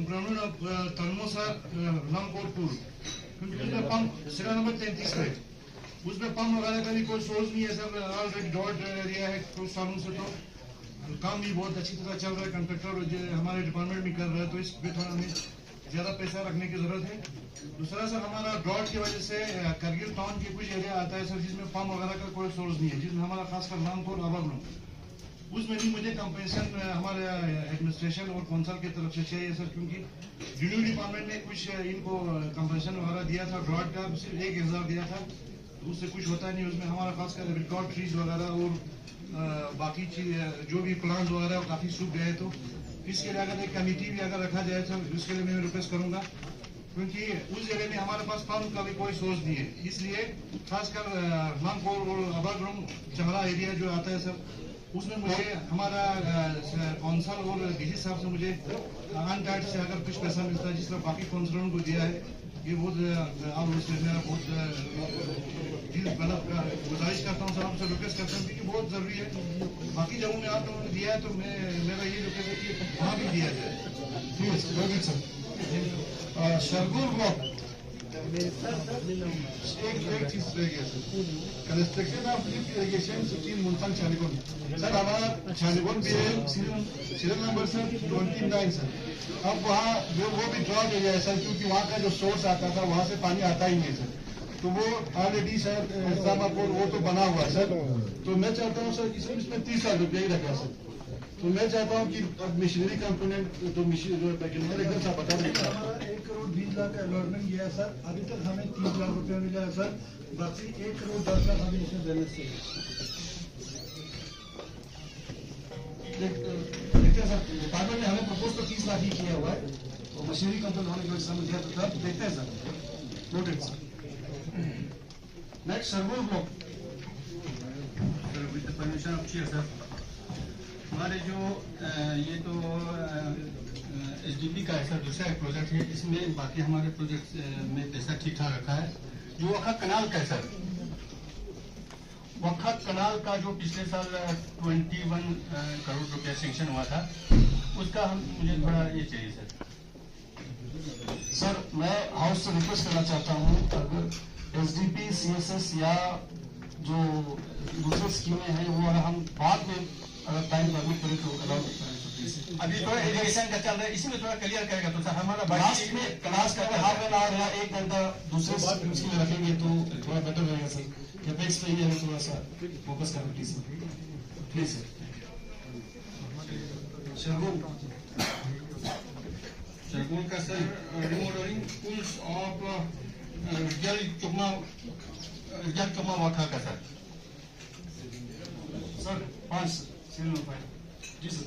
ग्रामीण तलमोसा लंगकोटपुर, क्योंकि उसमें पंप सिरा नंबर 33 है, उसमें पंप वगैरह का भी कोई सोर्स नहीं है सर। ऑलरेडी डॉट एरिया है कुछ सालों से, तो काम भी बहुत अच्छी तरह चल रहा है। कंट्रैक्टर हमारे डिपार्टमेंट में कर रहा है, तो इस पे थोड़ा हमें ज्यादा पैसा रखने की जरूरत है। दूसरा सर, हमारा ड्रॉट की वजह से करगिल टाउन के कुछ एरिया आता है सर, जिसमें पंप वगैरह का कोई सोर्स नहीं है, जिसमें हमारा खासकर नामकोट आबागलो, उसमें भी मुझे कंपेंसेशन हमारे एडमिनिस्ट्रेशन और कौंसल की तरफ से चाहिए सर, क्योंकि रेवेन्यू डिपार्टमेंट ने कुछ इनको कंपेंसेशन वगैरह दिया था, ड्रॉट का सिर्फ 1000 दिया था, तो उससे कुछ होता नहीं। उसमें हमारा खासकर रिकॉर्ड ट्रीज वगैरह और बाकी चीज जो भी प्लांट वगैरह काफी सूख गए, तो इसके लिए अगर एक कमेटी भी अगर रखा जाए तो उसके लिए मैं रिक्वेस्ट करूंगा, क्योंकि उस एरिया में हमारे पास फंड का भी कोई सोर्स नहीं है। इसलिए खासकर नामकोट और अबाग्रम चमरा एरिया जो आता है सर, उसमें मुझे हमारा कौंसल और डीसी साहब से मुझे अनटाइड से अगर कुछ पैसा मिलता है, जिस तरह बाकी काउंसलरों को दिया है, ये बहुत मेरा बहुत मतलब गुजारिश करता हूँ सर, आपसे रिक्वेस्ट करता हूँ, क्योंकि बहुत जरूरी है। बाकी जगहों में आप लोगों ने दिया है, तो मेरा ये रिक्वेस्ट है कि वहाँ भी दिया जाए। ठीक है सर। शरगुल ब्लॉक एक चीज रह गया sir, construction of lift irrigation सिटीन मुल्तान छानीगोन सर, हमारा छानीगोन भी है सीरियल नंबर सर 29 सर। अब वहाँ जो वो भी ड्रॉट एरिया है सर, क्योंकि वहाँ का जो सोर्स आता था वहाँ से पानी आता ही नहीं सर, तो वो ऑलरेडी सर इस्लामापुर वो तो बना हुआ है सर। तो मैं चाहता हूँ सर इसमें 30 लाख रुपया ही रखा सर, तो मैं चाहता हूँ कि मशीनरी कंपोनेंट तो एकदम सा बता दें। हमारा 1 करोड़ 20 लाख का अलॉटमेंट गया है सर, अभी तक हमें 30 लाख रुपया मिला है सर, बाकी 1 करोड़ 10 लाख हमें इसमें देने से देखते हैं सर। डिपार्टमेंट ने हमें प्रपोज तो 30 लाख ही किया हुआ है, तो मशीनरी कंपोनेंट होने के समझ दिया, तो तब देखते हैं sir. Noted sir. Next server block with the permission of chair sir, हमारे जो ये तो एसडीपी का है सर, दूसरा एक प्रोजेक्ट है, इसमें बाकी हमारे प्रोजेक्ट में पैसा ठीक ठाक रखा है। जो वखा कनाल का है सर, वखा कनाल का जो पिछले साल 21 करोड़ रुपया सेंक्शन हुआ था, उसका मुझे थोड़ा ये चाहिए सर। सर मैं हाउस से रिक्वेस्ट करना चाहता हूँ, अगर एसडीपी सीएसएस या जो दूसरी स्कीमें हैं वो अगर हम बाद में अगर टाइम परमिट करें तो अलाउ करें। अभी थोड़ा इरिगेशन का चल रहा है, इसी में थोड़ा क्लियर करेगा तो सर हमारा लास्ट में क्लास का अगर हाफ एन आवर या 1 घंटा दूसरे स्कीम में रखेंगे तो थोड़ा बेटर रहेगा सर। कैपेक्स पे ही हमें थोड़ा सा फोकस करें प्लीज सर, प्लीज सर। शरगुल का सर रिमोडलिंग पुल्स ऑफ जल चुकमा वाखा का सर 5 सीरियल नंबर 5 जी सर।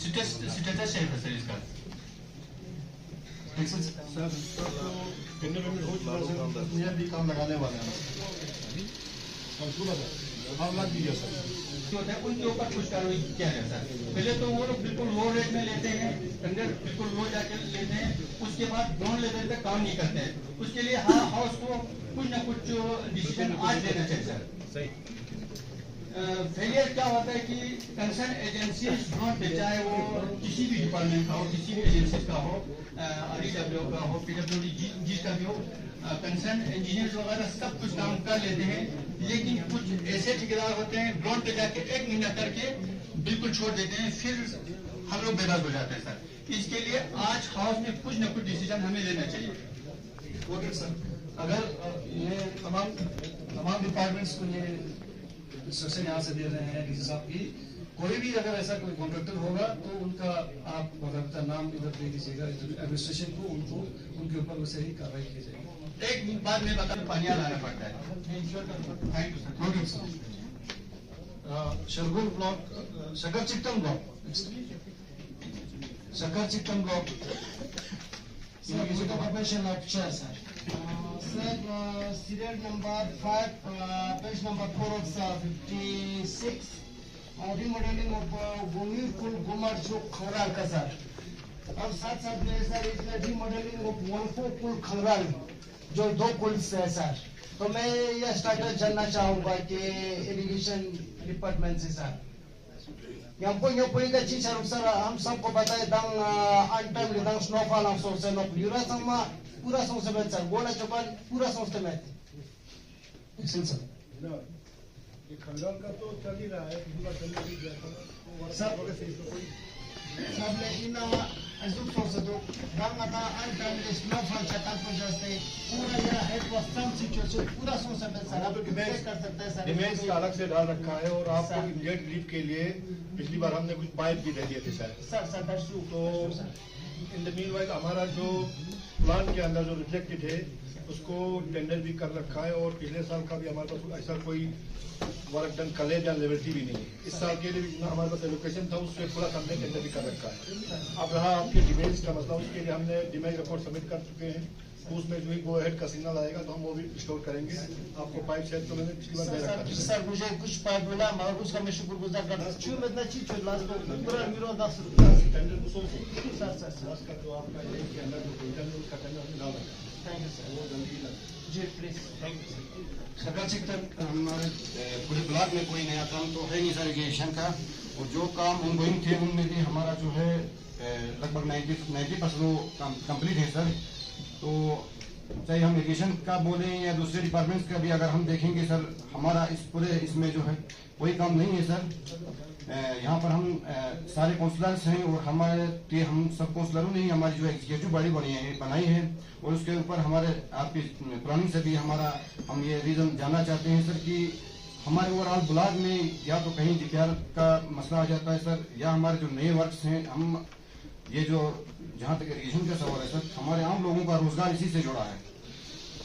स्टेटस है सर इसका सर भी काम लगाने वाले हैं होता है उनके ऊपर कुछ कार्रवाई किया जाता है। पहले तो वो लोग बिल्कुल लो रेट में लेते हैं, टेंडर बिल्कुल लो जाके लेते हैं, उसके बाद ग्राउंड लेवल पे काम नहीं करते हैं। उसके लिए हाँ हाउस को कुछ ना कुछ डिसीजन आज लेना चाहिए सर। फेलियर क्या होता है कि कंसर्न एजेंसी नॉट चाहे वो किसी भी डिपार्टमेंट का हो, किसी भी एजेंसी का हो, REW का हो, PWD का भी हो, कंसर्न इंजीनियर वगैरह सब कुछ काम कर लेते हैं, लेकिन कुछ ऐसे ठेकेदार होते हैं ग्राउंड पे जाके 1 महीना करके बिल्कुल छोड़ देते हैं, फिर हम लोग बेदाग हो जाते हैं सर। इसके लिए आज हाउस में कुछ न कुछ डिसीजन हमें लेना चाहिए। ओके सर, अगर ये तमाम डिपार्टमेंट्स को ये इंस्ट्रक्शन यहाँ से दे रहे हैं डीसी साहब की, कोई भी अगर ऐसा कोई कॉन्ट्रैक्टर होगा तो उनका आप कॉन्ट्रैक्टर नाम इधर दे दीजिएगा एडमिनिस्ट्रेशन को, उनको उनके ऊपर वैसे ही कार्रवाई की जाएगी। एक बात में बता, पानिया लाना पड़ता है। Thank you sir. Okay sir. शरगुल ब्लॉक शकर चिट्टन block Information officer, sir. Sir, serial number 5, page number 4 of 56. Remodeling of Gomir Kul Gumar Chowk Khangral का सर, और साथ साथ में सर इसमें रिमॉडलिंग ऑफ वनफो पुल खंगराल जो 2 पुल है सर। तो मैं यह स्टार्टर जानना चाहूंगा कि इरिगेशन डिपार्टमेंट से sir. Yang poin ka chi saruk sar हम सबको पता है दंग अनटाइमली दंग स्नोफॉल हम सोच से नो पूरा समा पूरा सोच से बेच गोला चौपाल पूरा सोच से में एक्सेल सर ये खंगाल का तो चल ही रहा है, पिछली बार चलने भी गया था सब लेकिन अजुक सोच से तो दंग आता अनटाइमली स्नोफॉल चटा को जैसे पूरा ये हेड वाज सम सिचुएशन पूरा सोच से बेच सर आप कर सकते हैं सर डिमेंस का अलग से डाल रखा है और आपको इमीडिएट रिलीफ के लिए पिछली बार हमने कुछ पाइप भी दे दिए थे सर। Sir that's true. तो इन द मीनवाइल हमारा जो प्लान के अंदर जो रिफ्लेक्टेड है उसको टेंडर भी कर रखा है और पिछले साल का भी हमारे पास ऐसा कोई वर्क डन कलेज या लेवल्टी भी नहीं है। इस साल के लिए भी जितना हमारे पास एलोकेशन था उससे पूरा हमने टेंडर भी कर रखा है। अब रहा आपके डिमेंस का मसला, उसके लिए हमने डिमेंस रिपोर्ट सबमिट कर चुके हैं, उसमें जो ही गो हेड का सिग्नल आएगा तो हम वो भी स्टोर करेंगे। आपको पाइप सेट तो मैंने पिछली बार दे रखा था सर मुझे कुछ पाइप मिला मगर उसका मैं शुक्रगुजार करता हूं। चू में इतना चीज लास्ट तो पूरा मीरो 10 टेंडर दूसरों से सर का जो आपका एक के अंदर जो टेंडर है उसका टेंडर हमने डाल रखा है। Thank you sir. वो जल्दी लगे जी प्लीज थैंक यू सर। सरकार सेक्टर हमारे पूरे ब्लॉक में कोई नया काम तो है नहीं सर इरिगेशन का, और जो काम ऑनगोइंग थे उनमें भी हमारा जो है लगभग 90% वो काम कंप्लीट है सर। तो चाहे हम इरिगेशन का बोले या दूसरे डिपार्टमेंट्स का भी अगर हम देखेंगे सर, हमारा इस पूरे इसमें जो है कोई काम नहीं है सर। यहाँ पर हम सारे काउंसलर्स हैं और हमारे हम सब काउंसलरों ने ही हमारी जो एग्जीक्यूटिव बॉडी बनाई है और उसके ऊपर हमारे आपकी प्लानिंग से भी हमारा हम ये रीजन जानना चाहते हैं सर कि हमारे ओवरऑल ब्लॉक में या तो कहीं डीपीआर का मसला आ जाता है सर, या हमारे जो नए वर्क्स हैं हम ये जो जहाँ तक इरिगेशन का सवाल है सर, हमारे आम लोगों का रोजगार इसी से जुड़ा है।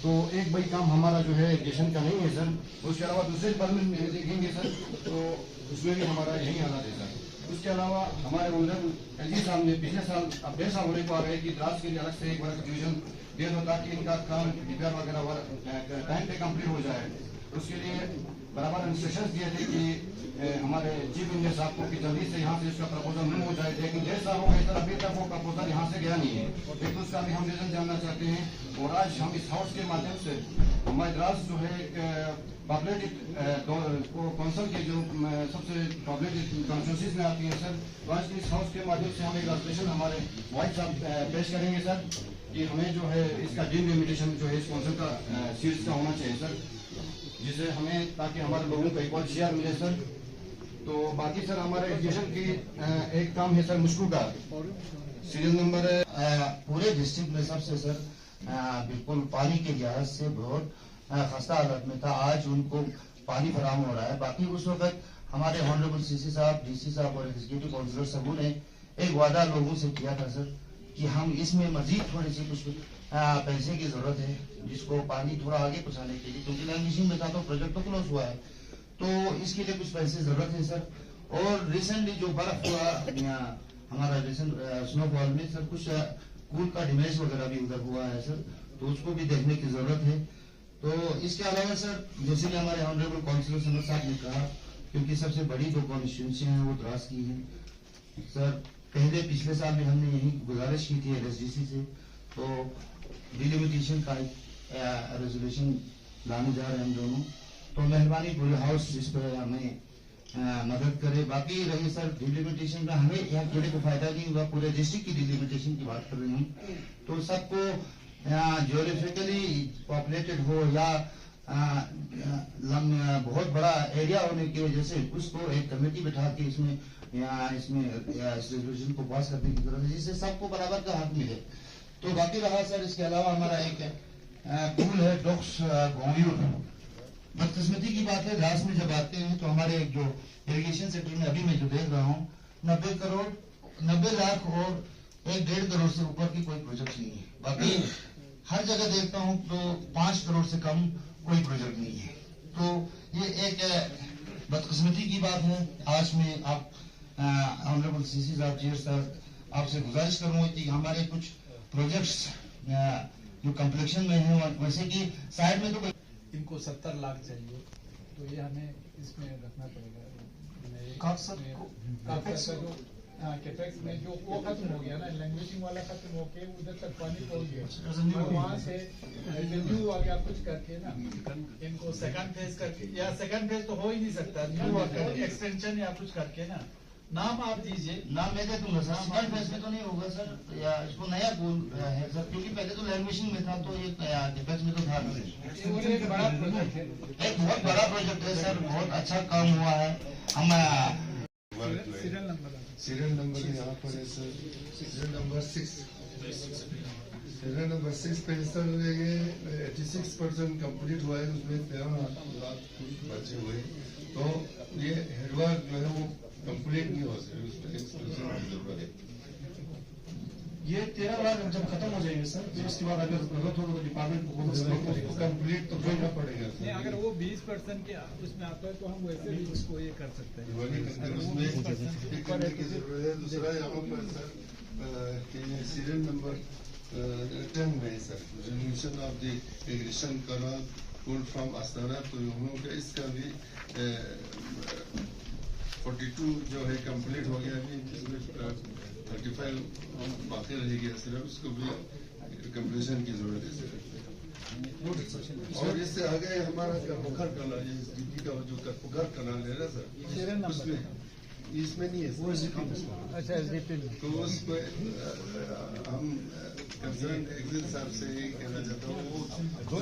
तो एक बड़ी काम हमारा जो है इरिगेशन का नहीं है सर। उसके अलावा दूसरे डिपार्टमेंट में देखेंगे सर तो उसमें भी हमारा यही हालत है सर। उसके अलावा हमारे ऑनरेबल एलजी साहब ने पिछले साल अब 1.5 साल होने को आ गए कि द्रास के लिए अलग से एक वर्क डिवीजन दे दो ताकि इनका काम डीपीआर वगैरह टाइम पे कंप्लीट हो जाए। उसके लिए बराबर इंस्ट्रक्शंस दिए थे कि हमारे चीफ इंजीनियर साहब को कि जल्दी से यहाँ से इसका प्रपोजल मूव हो जाए, लेकिन 1.5 साल हो गए सर अभी तक वो प्रपोजल यहाँ से गया नहीं है। एक उसका भी हम रीजन जानना चाहते हैं। और आज हम इस हाउस के माध्यम से हमारे द्रास जो है पॉपुलेटेड काउंसिल के जो सबसे पॉपुलेटेड कॉन्स्टिट्यूंसीज में आती है सर, तो आज इस हाउस के माध्यम से हम एक रेजोल्यूशन हमारे वाइस साहब पेश करेंगे सर कि हमें जो है इसका डिलिमिटेशन जो है इस काउंसिल का सीट्स का होना चाहिए सर, जिससे हमें ताकि हमारे लोगों को इक्वल शेयर मिले सर। तो बाकी सर हमारे एजुकेशन की एक काम है सर मुश्किल का सीरियल नंबर पूरे डिस्ट्रिक्ट में सबसे सर बिल्कुल पानी के लिहाज से बहुत खस्ता हालत में था। आज उनको पानी फराहम हो रहा है। बाकी उस वक्त हमारे ऑनरेबल सीसी साहब, डीसी साहब और एग्जीक्यूटिव काउंसिलर सबों ने एक वादा लोगों से किया था सर कि हम इसमें मजीद थोड़ी सी कुछ पैसे की जरूरत है जिसको पानी थोड़ा आगे पहुंचाने के लिए, क्योंकि लैंग्वेजिंग में था तो प्रोजेक्ट तो क्लोज हुआ है, तो इसके लिए कुछ पैसे जरूरत है सर। और रिसेंटली जो बर्फ हुआ हमारा रिसेंट स्नोफॉल में सर कुछ कूल का डैमेज वगैरह भी उधर हुआ है सर, तो उसको भी देखने की जरूरत है। तो इसके अलावा सर जैसे कि हमारे ऑनरेबल काउंसिलर समर साहब ने कहा, क्योंकि सबसे बड़ी जो कॉन्स्टिट्यूंसी है वो द्रास की है सर। पहले पिछले साल भी हमने यही गुजारिश की थी LSDC से, तो डिलिमिटेशन का रेजोल्यूशन लाने जा रहे हैं हम दोनों, तो मेहरबानी पूरे हाउस इस पर हमें मदद करे। बाकी रही सर डिलिमिटेशन में हमें यहाँ थोड़े को फायदा नहीं हुआ, पूरे डिस्ट्रिक्ट की डिलिमिटेशन की बात कर रहे हैं, तो सबको ज्योग्राफिकली पॉपुलेटेड हो या बहुत बड़ा एरिया होने की वजह से उसको एक कमेटी बैठा के इसमें इस रेजोल्यूशन को पास करने की जरूरत है, जिससे सबको बराबर का हक मिले। तो बाकी रहा सर इसके अलावा हमारा एक पुल है डॉक्स गोंगयूर। बदकिस्मती की बात है घास में जब आते हैं तो हमारे जो इरिगेशन सेक्टर में अभी मैं जो देख रहा हूँ 90 लाख और 1.5 करोड़ से ऊपर की कोई प्रोजेक्ट नहीं है। बाकी हर जगह देखता हूँ तो 5 करोड़ से कम कोई प्रोजेक्ट नहीं है। तो ये एक बदकिस्मती की बात है। आज मैं आप ऑनरेबल सीसी साहब, चेयर साहब, आपसे गुजारिश करूंगा कि हमारे कुछ प्रोजेक्ट्स जो कम्प्लेक्शन में है वैसे कि साइड में तो इनको 70 लाख चाहिए, तो ये हमें इसमें रखना पड़ेगा। कागजात कागजात का जो कैपेक्स में जो वो खत्म हो गया ना, लैंग्वेजिंग वाला खत्म होके उधर तक पानी पहुंच गया और वहाँ से न्यू आ गया कुछ करके ना इनको सेकंड फेज करके, या सेकंड फेज तो हो ही नहीं सकता, न्यू एक्सटेंशन या कुछ करके ना। नाम आप दीजिए। नाम मैं दे दूंगा सर, सेकंड फेज में तो नहीं होगा सर, या इसको नया पुल है सर, क्योंकि पहले तो लैंग्वेजिंग में था, तो ये कैपेक्स में तो था नहीं। एक बड़ा प्रोजेक्ट है, एक बहुत बड़ा प्रोजेक्ट है सर, बहुत अच्छा काम हुआ है। हम सीरियल नंबर यहाँ पर है sir, serial number 6, serial number 6 पे सर ये 86% कंप्लीट हुआ है, उसमें 13 लाख कुछ बचे हुए, तो ये हेडवर्क जो है वो कंप्लीट नहीं हो सके, उसमें एक्सटेंशन की जरूरत है। ये 13 लाख जब खत्म हो जाएंगे सर, तो उसके बाद अगर जरूरत हो तो डिपार्टमेंट को कंप्लीट तो करना पड़ेगा नहीं, अगर वो 20% के उसमें आता है तो हम वैसे भी उसको ये कर सकते हैं। उसमें ठीक करने की जरूरत है। दूसरा यहाँ पर सर सीरियल नंबर 10 में sir renovation of the aggregation canal पुल फ्रॉम आस्ताना तो हम का इसका भी 42 जो है कंप्लीट हो गया, अभी इसमें 35 बाकी रह गया सर, उसको भी कंप्लीशन की जरूरत है सर। और इससे आगे हमारा करपुघर कनाल, एसडीपी का जो करपुघर कनाल है ना सर, उसमें इसमें नहीं है वो अच्छा एसडीपी, तो उसमें हम कंसर्न एग्जिट साहब से यही कहना चाहता हूँ, वो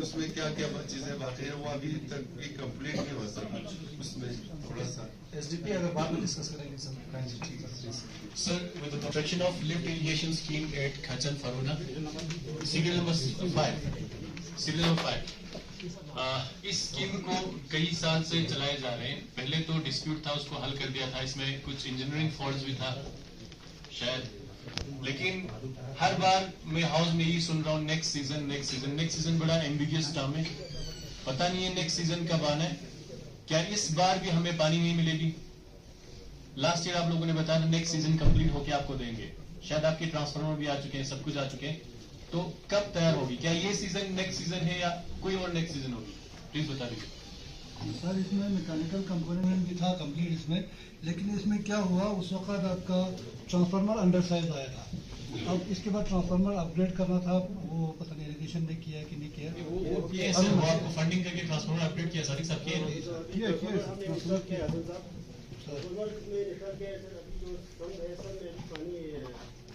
उसमें क्या क्या चीजें बाकी है वो अभी तक भी कंप्लीट नहीं हुआ सर, उसमें थोड़ा सा एसडीपी अगर बाद में डिस्कस करेंगे सर, ठीक है Sir, with the protection of lift irrigation scheme at Khachal Faruda, serial number 5, इस स्कीम को कई साल से चलाए जा रहे हैं। पहले तो डिस्प्यूट था, उसको हल कर दिया था, इसमें कुछ इंजीनियरिंग फॉल्ट्स भी था शायद, लेकिन हर बार मैं हाउस में यही सुन रहा हूँ नेक्स्ट सीजन बड़ा एम्बिगियस टर्म है, पता नहीं है नेक्स्ट सीजन कब आना है। क्या इस बार भी हमें पानी नहीं मिलेगी? लास्ट ईयर आप लोगों ने बताया नेक्स्ट सीजन कंप्लीट होके आपको देंगे, शायद आपके ट्रांसफार्मर भी आ चुके हैं, सब कुछ आ चुके हैं, तो कब तैयार होगी? क्या ये सीजन नेक्स्ट सीजन है या कोई और नेक्स्ट सीजन होगी? प्लीज बता दीजिए सर। इसमें मैकेनिकल कंपोनेंट भी था कंप्लीट इसमें, लेकिन इसमें क्या हुआ उस वक्त आपका ट्रांसफार्मर अंडर साइज आया था, अब इसके बाद ट्रांसफार्मर अपग्रेड करना था, वो पता नहीं इरिगेशन ने किया कि नहीं किया। ये सर वो आपको फंडिंग करके ट्रांसफार्मर अपग्रेड किया सारी सब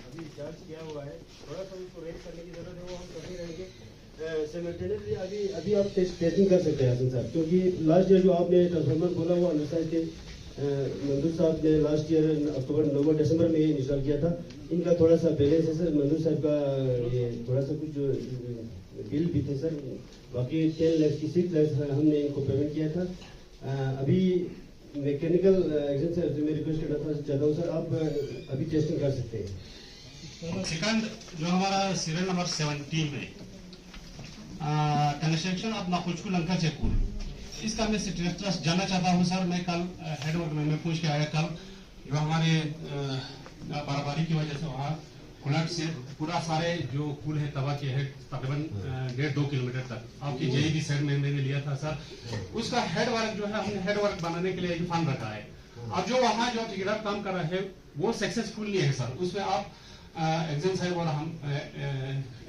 अभी चार्ज किया हुआ है, थोड़ा सा उसको रेट करने की जरूरत है, वो हम करते रहेंगे सिमल्टेनियसली। अभी आप टेस्टिंग कर सकते हैं हसन साहब, क्योंकि लास्ट ईयर जो आपने ट्रांसफार्मर बोला वो अंडरसाइज थे, मंजूर साहब ने लास्ट ईयर अक्टूबर नवंबर दिसंबर में इंस्टॉल किया था, इनका थोड़ा सा बैलेंस है सर, मंजूर साहब का ये थोड़ा सा कुछ बिल भी थे सर, बाकी 10 लाख की 6 लाख हमने इनको पेमेंट किया था। अभी मैकेनिकल एग्जाम से मैं रिक्वेस्ट करना चाहता हूँ सर, आप अभी टेस्टिंग कर सकते हैं। सेकंड जो हमारा सीरियल नंबर 17 में कंस्ट्रक्शन ऑफ नाकुचकू लंका चेकपुल, इसका मैं स्टेटस जानना चाहता हूं सर। मैं कल हेडवर्क में मैं पूछ के आया, कल जो हमारे बर्फबारी की वजह से वहाँ फ्लड से पूरा सारे जो पुल है तबाह किए हैं, तकरीबन 1.5-2 किलोमीटर तक। आपकी जेईबी साइड में मैंने लिया था सर, उसका हेडवर्क जो है हमने हेडवर्क बनाने के लिए एक फंड रखा है। अब जो वहाँ जो ठेकेदार काम कर रहे हैं वो सक्सेसफुल नहीं है सर, उसमें आप एग्जाम साहब और हम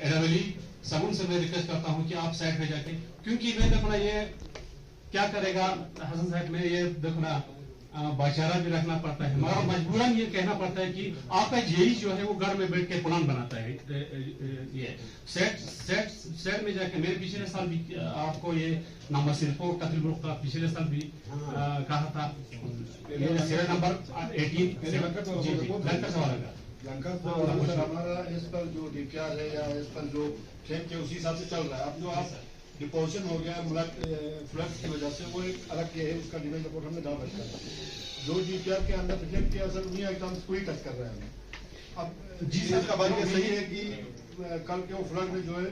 एरावली सबून से मैं रिक्वेस्ट करता हूं कि आप साइड पे जाके, क्योंकि मैं देखो ना ये क्या करेगा हसन साहब, में ये देखो ना भाईचारा भी रखना पड़ता है, मगर मजबूरन ये कहना पड़ता है कि आपका जेई जो है वो घर में बैठ के प्लान बनाता है। ये सेट में जाके मेरे पिछले साल भी आपको ये नंबर सिर्फ का पिछले साल भी कहा था, सीरियल नंबर 18 सवाल का लंका सर हमारा इस पर जो डीपीआर है या इस पर जो ट्रेन के उसी हिसाब से चल रहा है। अब जो आप डिपोजिशन हो गया फ्लड की वजह से वो एक अलग के है, उसका डिमेंड रिपोर्ट हमने डाल रखा है। जो डीपीआर के अंदर रिजेक्ट किया सर उन्हीं आइटम्स को ही टच कर रहे हैं। अब जी सर का बात ये सही है कि कल के वो फ्लड में जो है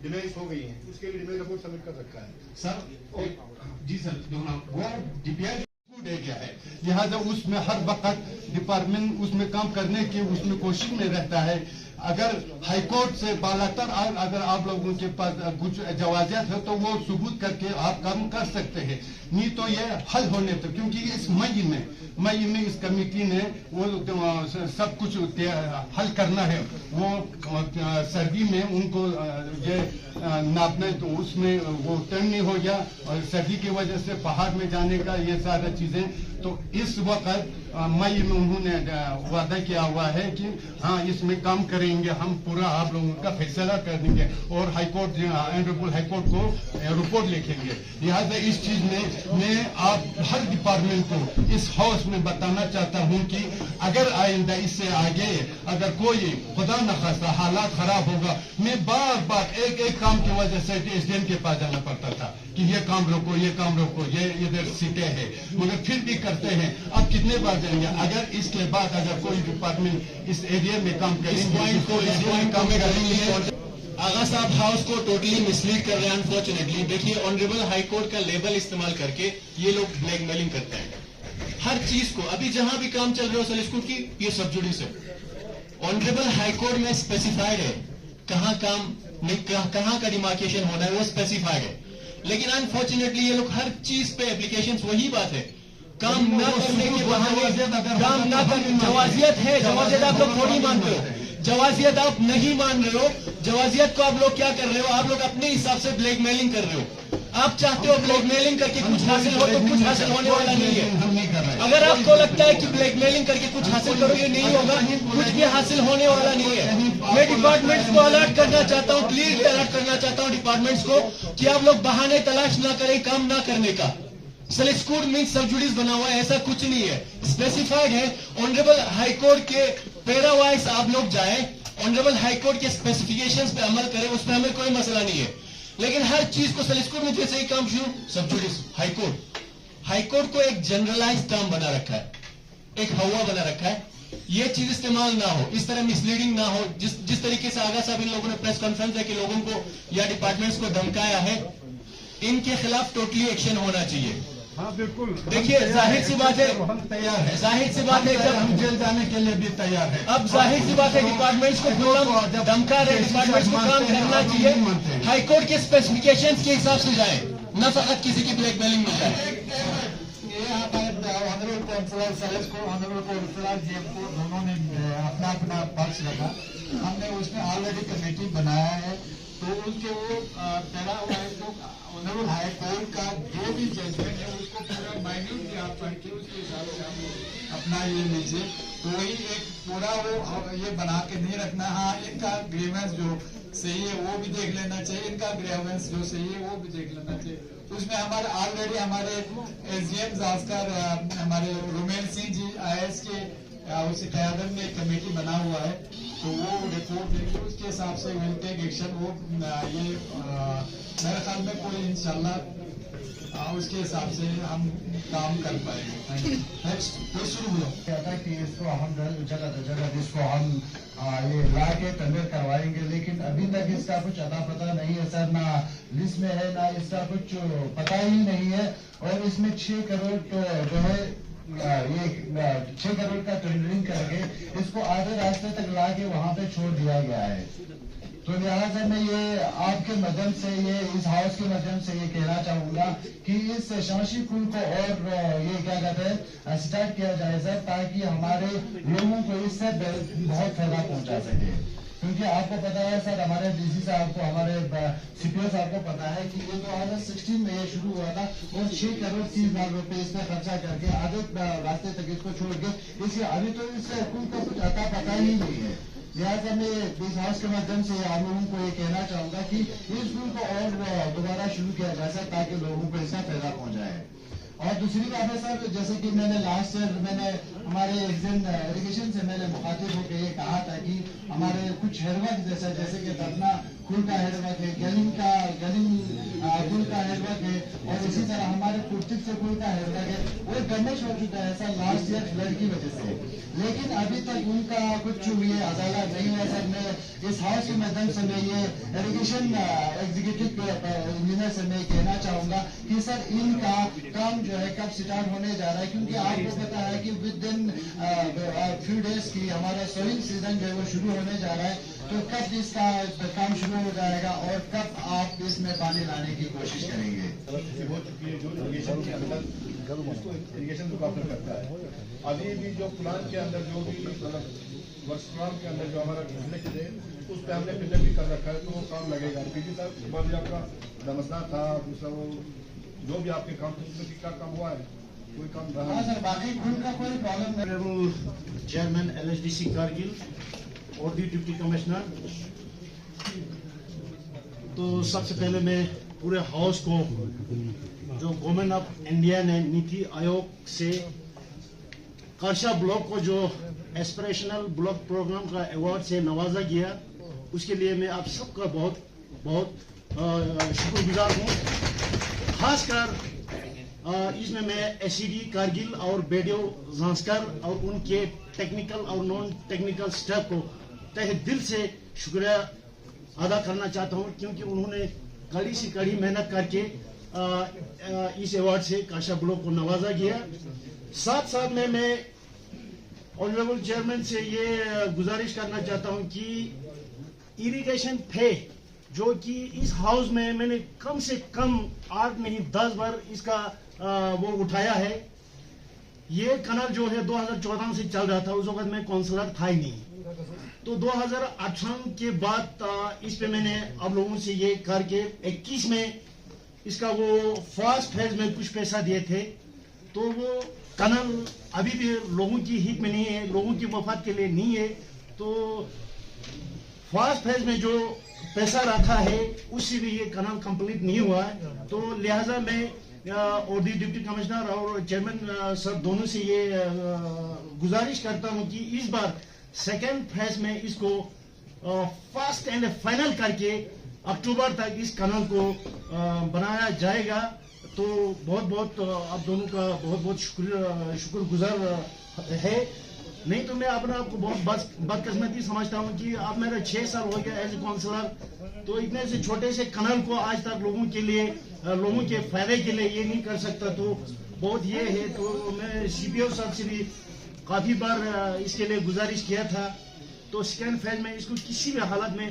डिमेज हो गई है, उसके लिए डिमेंड रिपोर्ट सबमिट कर रखा है सर। जी सर, वो डीपीआर दे गया है, लिहाजा उसमें हर वक्त डिपार्टमेंट उसमें काम करने की उसमें कोशिश में रहता है। अगर हाईकोर्ट से बालातर अगर आप लोगों के पास कुछ जवाजियत है तो वो सबूत करके आप काम कर सकते हैं, नहीं तो ये हल होने तक, क्योंकि इस मई में इस कमेटी ने वो सब कुछ हल करना है। वो सर्दी में उनको ये नापने तो उसमें वो टर्न नहीं हो गया और सर्दी की वजह से पहाड़ में जाने का ये सारा चीजें, तो इस वक्त मई में उन्होंने वादा किया हुआ है कि हाँ इसमें काम करेंगे, हम पूरा आप लोगों का फैसला कर देंगे और हाईकोर्ट ऑनरेबल हाईकोर्ट को रिपोर्ट लिखेंगे। लिहाजा इस चीज में मैं आप हर डिपार्टमेंट को इस हाउस में बताना चाहता हूं कि अगर आइंदा इससे आगे अगर कोई खुदा न खास्ता हालात खराब होगा, मैं बार बार एक काम की वजह से एसडीएम के पास जाना पड़ता था कि ये काम रोको, ये इधर सीटें है, मगर फिर भी करते हैं। अब कितने बार जाएंगे? अगर इसके बाद अगर कोई डिपार्टमेंट इस एरिया में काम करेंगे, आगा साहब हाउस को टोटली मिसलीड कर रहे हैं अनफॉर्चुनेटली। देखिए ऑनरेबल हाई कोर्ट का लेबल इस्तेमाल करके ये लोग ब्लैकमेलिंग करते हैं हर चीज को। अभी जहां भी काम चल रहा हो सलिस्कुट की, ये सब जुडिस है। ऑनरेबल हाई कोर्ट में स्पेसिफाइड है कहां काम नहीं, कहां का डिमार्केशन होना है, वो स्पेसिफाइड है। लेकिन अनफॉर्चुनेटली ये लोग हर चीज पे एप्लीकेशन, वही बात है, काम न करने के बहाने काम न करने। जवाजियत है, जवाजियत आप लोग थोड़ी मानते हो, जवाजियत आप नहीं मान रहे हो। जवाजियत को आप लोग क्या कर रहे हो? आप लोग अपने हिसाब से ब्लैकमेलिंग कर रहे हो। आप चाहते हो ब्लैकमेलिंग करके कुछ हासिल हो, तो कुछ हासिल होने वाला नहीं है। अगर आपको लगता है कि ब्लैकमेलिंग करके कुछ हासिल करोगे, नहीं होगा, कुछ भी हासिल होने वाला नहीं है। मैं डिपार्टमेंट्स को अलर्ट करना चाहता हूँ, क्लियरली अलर्ट करना चाहता हूँ डिपार्टमेंट्स को कि आप लोग बहाने तलाश ना करें काम ना करने का। सलिस्कुट मीन्स सब जुडिस बना हुआ है, ऐसा कुछ नहीं है, स्पेसिफाइड है। ऑनरेबल हाईकोर्ट के पैरा वाइज आप लोग जाए, ऑनरेबल हाईकोर्ट के स्पेसिफिकेशंस पे अमल करें, उसमें हमें कोई मसला नहीं है। लेकिन हर चीज को सलिस्कुट में जैसे ही काम शुरू, सब जुडिस हाईकोर्ट को एक जनरलाइज टर्म बना रखा है, एक हवा बना रखा है। ये चीज इस्तेमाल ना हो, इस तरह मिसलीडिंग ना हो। जिस तरीके से आगा साहब इन लोगों ने प्रेस कॉन्फ्रेंस है कि लोगों को या डिपार्टमेंट्स को धमकाया है, इनके खिलाफ टोटली एक्शन होना चाहिए। हाँ बिल्कुल, देखिए जाहिर सी बात है, हम तैयार है, जाहिर सी बात है, हम जेल जाने के लिए भी तैयार है। अब जाहिर सी बात है डिपार्टमेंट्स को धमका रहे, डिपार्टमेंट्स को काम करना चाहिए, हाईकोर्ट के स्पेसिफिकेशंस के हिसाब से जाए, न फकत किसी की ब्लैकमेलिंग में जाए। दोनों ने अपना अपना पक्ष रखा, हमने उसमें ऑलरेडी कमेटी बनाया है, तो उनके वो पैरा हुआ है, तो ऑनरेबल हाई कोर्ट का जो भी जजमेंट है उसको पूरा माइन्यूटली आप पढ़ के उसके हिसाब से आप अपना ये लीजिए। तो वही एक पूरा वो ये बना के नहीं रखना। हाँ, इनका ग्रीवेंस जो सही है वो भी देख लेना चाहिए, इनका ग्रीवेंस जो सही है वो भी देख लेना चाहिए। उसमें हमारे ऑलरेडी हमारे एसडीएम जास्कर हमारे रोमेन सिंह जी IAS के उसी क़यादत में एक कमेटी बना हुआ है, तो वो रिपोर्ट देंगे, उसके हिसाब से विल टेक एक्शन। वो ये मेरे ख्याल में कोई इंशाल्लाह उसके हिसाब से हम काम कर पाएंगे। नेक्स्ट कोई शुरू हुआ कि इसको हम जगह इसको हम ये ला के टेंडर करवाएंगे, लेकिन अभी तक इसका कुछ अता पता नहीं है सर, ना लिस्ट में है, ना इसका कुछ पता ही नहीं है। और इसमें 6 करोड़ जो है ये 6 करोड़ का टेंडरिंग करके इसको आधे रास्ते तक ला के वहाँ पे छोड़ दिया गया है। तो लिहाजा मैं ये आपके माध्यम से, ये इस हाउस के माध्यम से ये कहना चाहूंगा कि इस शाशी पुल को और ये क्या कहते हैं स्टार्ट किया जाए सर, ताकि हमारे लोगों को इससे बहुत फायदा पहुंचा सके। क्योंकि आपको पता है सर, हमारे डीसी साहब को, हमारे CPO साहब को पता है कि ये 2016 में ये शुरू हुआ था और 6 करोड़ 30 लाख रुपए इसमें खर्चा करके आधे रास्ते तक इसको छोड़ के इसे अभी तो इससे पुल का कुछ अता पता ही नहीं है। लिहाजा मैं इस हाउस के माध्यम से आप लोगों को ये कहना चाहूंगा कि इस पुल को और दोबारा शुरू किया जाए सर, ताकि लोगों को इसका फायदा पहुंचाए। और दूसरी बात है सर, जैसे कि मैंने लास्ट ईयर मैंने हमारे इरिगेशन से मैंने मुखातिब होकर ये कहा था कि हमारे कुछ हेडवर्क जैसे कि दफना कुल का हेडवर्क है, गलिम कुल का हेडवर्क है, और इसी तरह हमारे पुर्तिक से कुल का हेडवर्क है, वो डैमेज हो चुका है सर लास्ट ईयर फ्लड की वजह से। लेकिन अभी तक उनका कुछ ये अदालत नहीं हुआ सर। मैं इस हाउस के माध्यम से मैं ये इरिगेशन एग्जीक्यूटिव इंजीनियर से मैं कहना चाहूंगा कि सर इनका काम जो है कब स्टार्ट होने जा रहा है, क्योंकि आपको पता है कि विद इन फ्यू डेज की हमारा सोइंग सीजन जो है वो शुरू होने जा रहा है। तो कब इसका काम शुरू हो जाएगा और कब आप इसमें पानी लाने की कोशिश करेंगे? जो इरिगेशन के अंदर उसको इरिगेशन को काफी करता है। अभी भी जो प्लान के अंदर जो भी मतलब वर्ष प्लान के अंदर जो हमारा रिफ्लेक्ट है उस पर हमने पहले भी कर रखा है, तो वो काम लगेगा। क्योंकि सर सुबह भी आपका नमस्ता था, दूसरा वो जो भी आपके काम थे उसमें क्या काम हुआ है, कोई काम रहा। हाँ सर, बाकी उनका कोई प्रॉब्लम नहीं। चेयरमैन LSDC कारगिल और दी डिप्टी कमिश्नर, तो सबसे पहले मैं पूरे हाउस को जो गवर्नमेंट ऑफ इंडिया ने नीति आयोग से काशा ब्लॉक को जो एस्पिरेशनल ब्लॉक प्रोग्राम का अवार्ड से नवाजा गया, उसके लिए मैं आप सबका बहुत बहुत शुक्रगुजार हूँ। खासकर इसमें मैं SED कारगिल और BDO जांस्कर और उनके टेक्निकल और नॉन टेक्निकल स्टाफ को तहे दिल से शुक्रिया अदा करना चाहता हूँ, क्योंकि उन्होंने कड़ी से कड़ी मेहनत करके इस अवार्ड से काशा ब्लॉक को नवाजा गया। साथ साथ में मैं ऑनरेबल चेयरमैन से ये गुजारिश करना चाहता हूँ कि इरिगेशन फे जो कि इस हाउस में मैंने कम से कम 8 नहीं 10 बार इसका वो उठाया है। ये कनाल जो है 2014 से चल रहा था, उस वक्त मैं काउंसलर था ही नहीं। तो 2018 के बाद इस पे मैंने अब लोगों से ये करके 21 में इसका वो फर्स्ट फेज में कुछ पैसा दिए थे। तो वो कनाल अभी भी लोगों की हित में नहीं है, लोगों की मफाद के लिए नहीं है। तो फर्स्ट फेज में जो पैसा रखा है उससे भी ये कनाल कंप्लीट नहीं हुआ है। तो लिहाजा मैं और दी डिप्टी कमिश्नर और चेयरमैन सर दोनों से ये गुजारिश करता हूं कि इस बार सेकेंड फेज में इसको फर्स्ट एंड फाइनल करके अक्टूबर तक इस कनाल को बनाया जाएगा। तो बहुत बहुत आप दोनों का बहुत बहुत शुक्रगुजार है। नहीं तो मैं अपने आप को बहुत बदकिस्मती समझता हूं कि अब मेरा 6 साल हो गया एज ए काउंसलर, तो इतने से छोटे से कनाल को आज तक लोगों के लिए, लोगों के फायदे के लिए ये नहीं कर सकता। तो बहुत ये है। तो मैं CPO साहब से भी काफी बार इसके लिए गुजारिश किया था। तो सेकेंड फेज में इसको किसी भी हालत में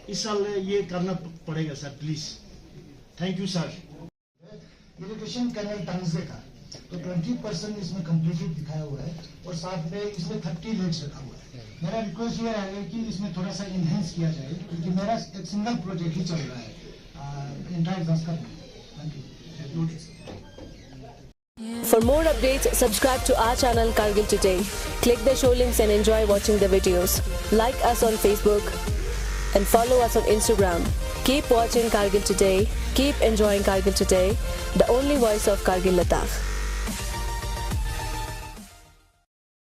इस साल ये करना पड़ेगा sir, please. Thank you sir. Irrigation canal टंजे का तो 20% इसमें कंप्लीटेड दिखाया हुआ है और साथ में इसमें 30 लेट्स रखा हुआ है। मेरा रिक्वेस्ट ये है कि इसमें थोड़ा सा इनहेंस किया जाए, क्योंकि मेरा एक सिंगल प्रोजेक्ट ही चल रहा है इंटायर जांस्कर में। Thank you. For more updates, subscribe to our channel Kargil Today. Click the show links and enjoy watching the videos. Like us on Facebook and follow us on Instagram. Keep watching Kargil Today. Keep enjoying Kargil Today, the only voice of Kargil Ladakh.